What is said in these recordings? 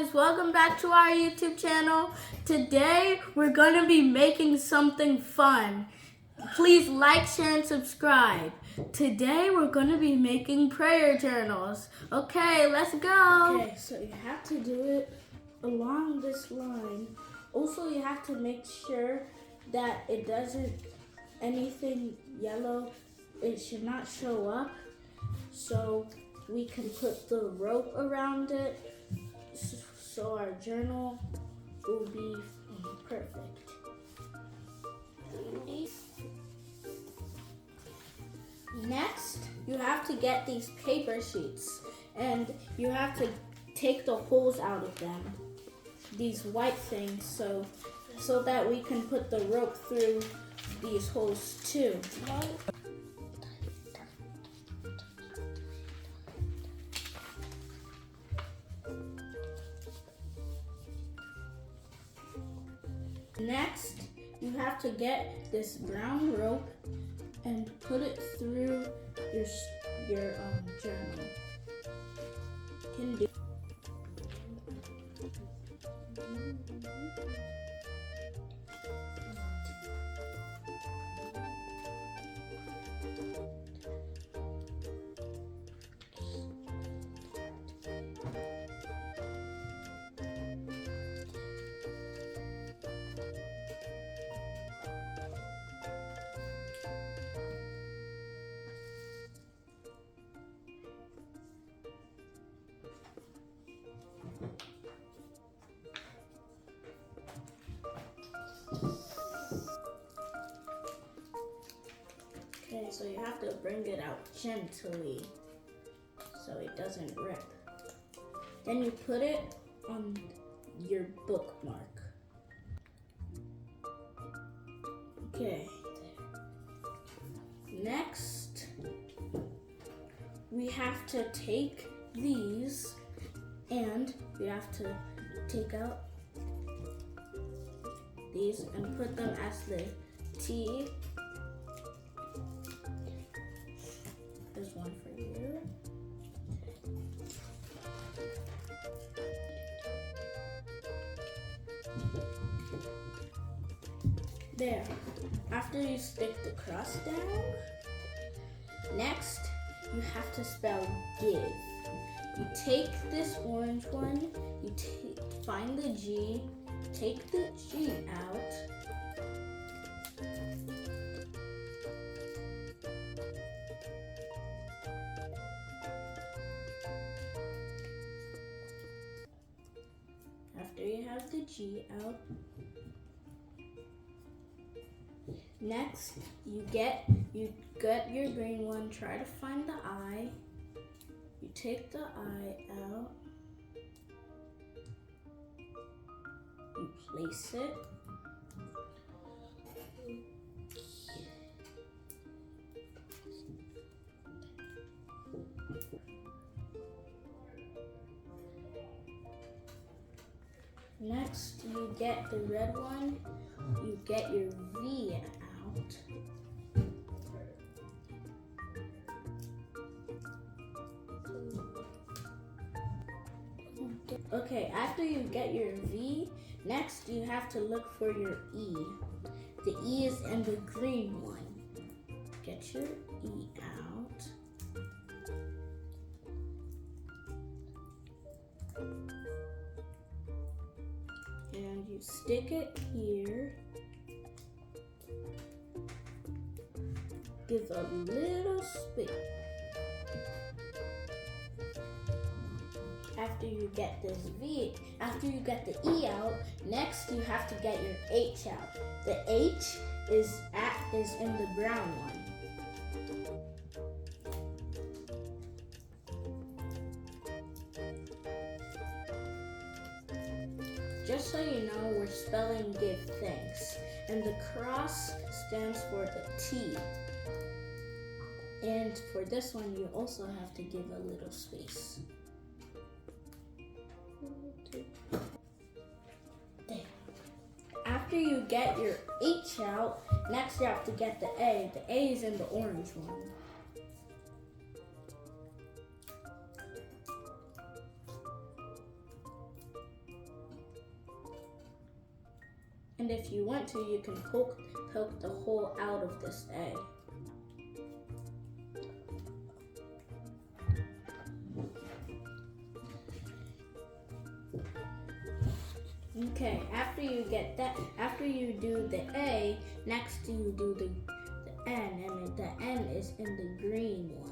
guys, welcome back to our YouTube channel. Today we're going to be making something fun. Please like, share, and subscribe. Today we're going to be making prayer journals. Okay, let's go. Okay, so you have to do it along this line. Also, you have to make sure that it doesn't, anything yellow, it should not show up. So we can put the rope around it so our journal will be perfect. Next, you have to get these paper sheets and you have to take the holes out of them, these white things, so that we can put the rope through these holes too. Next, you have to get this brown rope and put it through your journal. Can do. Okay, so you have to bring it out gently so it doesn't rip. Then you put it on your bookmark. Okay. Next, we have to take these and we have to take out these and put them as the T. There's one for you. There. After you stick the cross down, next you have to spell give. You take this orange one, you find the G, take the G out, after you have the G out, next you get your green one, try to find the I, you take the I out, you place it, next you get the red one, you get your V out. Okay, after you get your V, next you have to look for your E. The E is in the green one. Get your E out. And you stick it here. Give a little space. After you get this V, after you get the E out, next you have to get your H out. The H is in the brown one. Just so you know, we're spelling give thanks. And the cross stands for the T. And for this one, you also have to give a little space. There. After you get your H out, next you have to get the A. The A is in the orange one. And if you want to, you can poke the hole out of this egg. Okay, after you do the A, next you do the N, and the N is in the green one.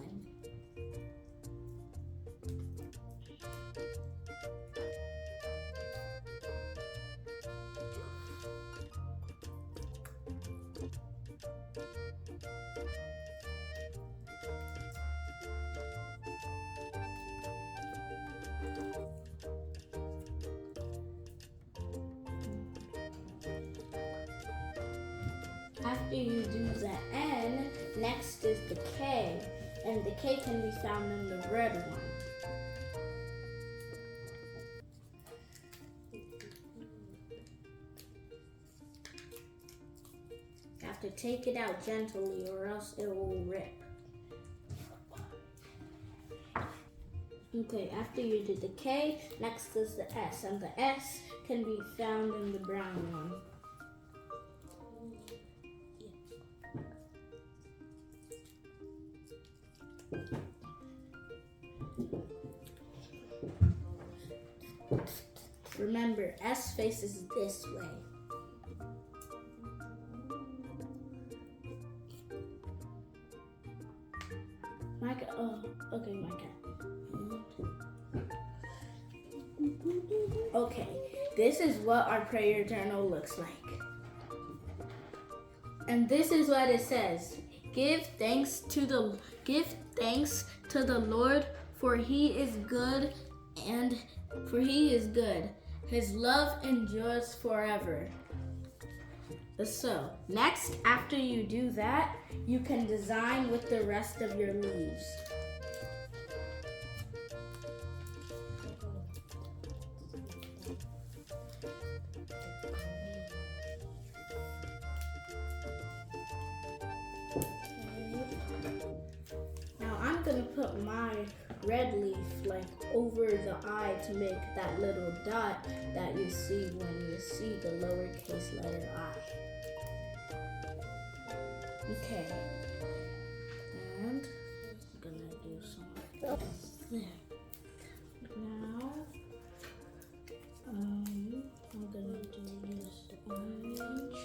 After you do the N, next is the K, and the K can be found in the red one. You have to take it out gently or else it will rip. Okay, after you do the K, next is the S, and the S can be found in the brown one. Remember, S faces this way. My cat. Oh, okay, my cat. Okay, this is what our prayer journal looks like. And this is what it says. Give thanks to the Lord, for he is good, and for he is good. His love endures forever. So, next, after you do that, you can design with the rest of your leaves. Now I'm gonna put my red leaf like over the eye to make that little dot that you see when you see the lowercase letter I. Okay, and I'm gonna do some there. Now, I'm gonna use the orange.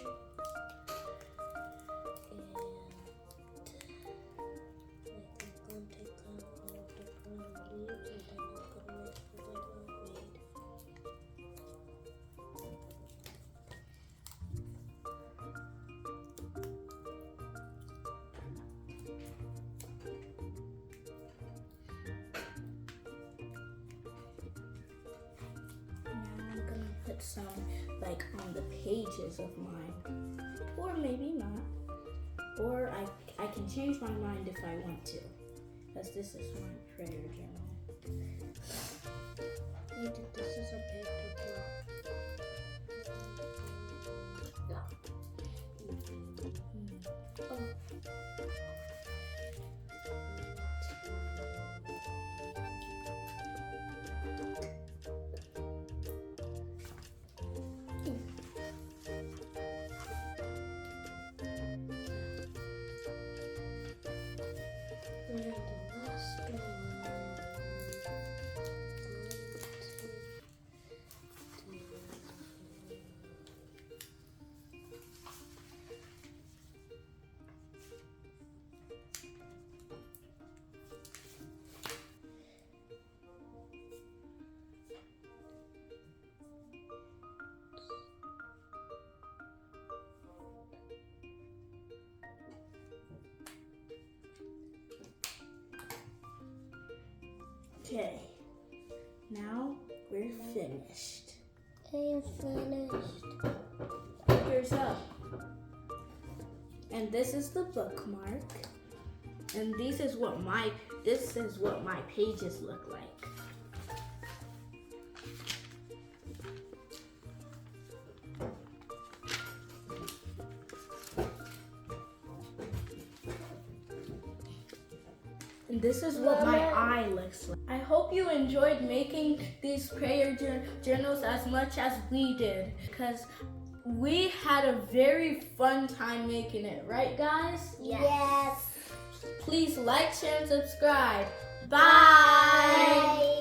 Put some like on the pages of mine, or maybe not, or I can change my mind if I want to, because this is my prayer journal. This is a paper Okay, now we're finished. I am finished. Fingers up. And this is the bookmark. And this is what my pages look like. And this is what my eye looks like. I hope you enjoyed making these prayer journals as much as we did, because we had a very fun time making it, right guys? Yes. Please like, share, and subscribe. Bye! Bye.